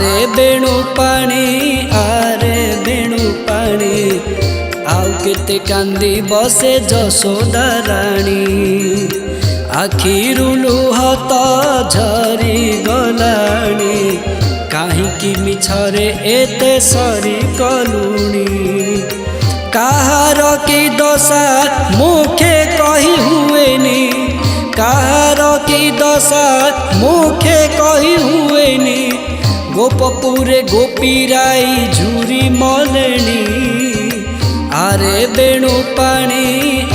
आरे बेणु पानी आरे बेणु पानी आउ केते कांदी बसे जशोदा राणी आखिरु लुह तो झरी गलाणी काहींकि मिछरे एते सरी कलुणी काहार की दशा मुखे कही हुएनी काहार की दशा मुखे कही हुएनी गोपपुरे गोपीराई झुरी मलेनी आरे बेणु पानी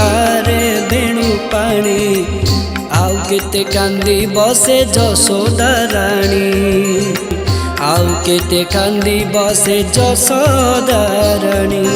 आरे बेणु पानी आउ केते कांदी बसे जशोदा राणी आउ केते कांदी बसे जशोदा राणी।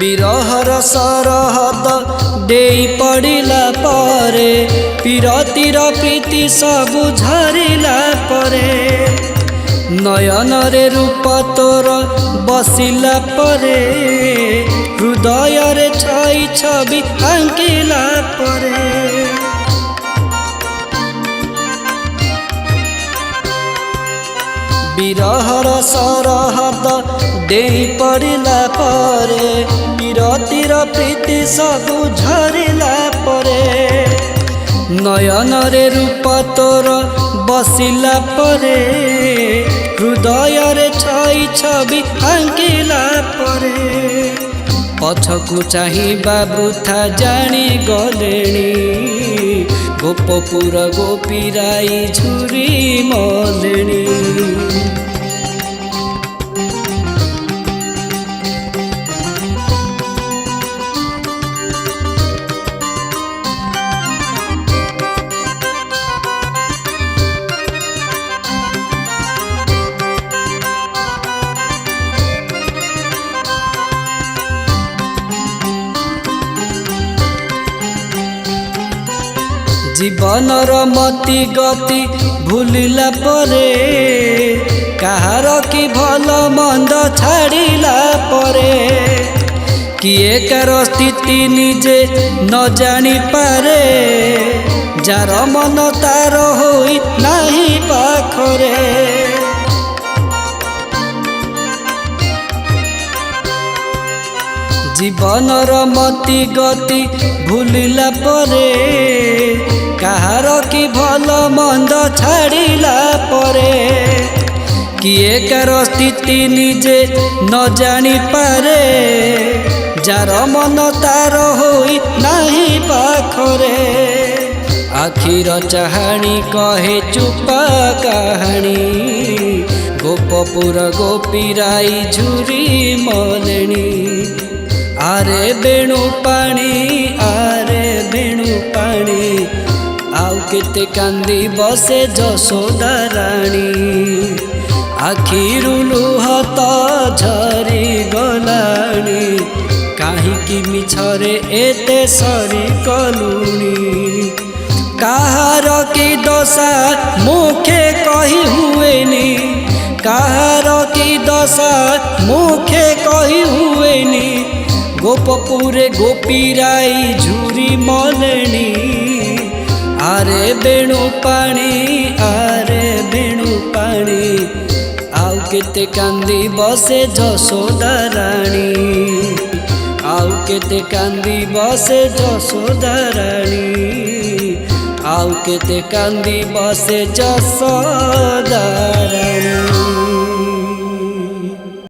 विरहर सरहद देई पड़िला परे पिरतीर प्रीति सबु झरिला परे नयन रे रूप तोर बसिला परे हृदय रे छई छवि आंकिला परे विरहर सरहद देई पड़िला परे विरतीर प्रीति सबु झरिला परे नयन रे रूप तोर बसिला परे हृदय रे छई छवि आंकिला परे पछकु चाहिबा वृथा जानी गलेणी गोपपुर गोपीराई झुरी मलेणी जीवनर मति गति भूलिला परे कहार की भल मंद छाड़िला परे किए कार स्थिति निजे न जानी पारे जार मन तार होई नाही पाखरे जीवनर मति गति भूलिला परे कहार की भल मंद छाड़िला परे किए कार स्थिति निजे न जानी पारे जार मन तार होई नाही पाखरे आखिर चाहाणी कहे चुपा कहानी गोपपुर गोपीराई झुरी मलेणी आरे बेणु पानी आरे बेणु पानी आउ केते कांदी बसे जशोदा राणी आखिरु लुह तो झरी गलाणी काहींकि मिछरे एते सरी कलुणी काहार की दशा मुखे कही हुएनी काहार की दशा मुखे कही हुएनी गोपपुरे गोपीराई झुरी मलेणी आरे बेणु पानी आरे बेणु पानी आउ केते कांदी बसे जशोदा राणी आउ केते कांदी बसे जशोदा राणी आउ केते कांदी बसे जशोदा राणी।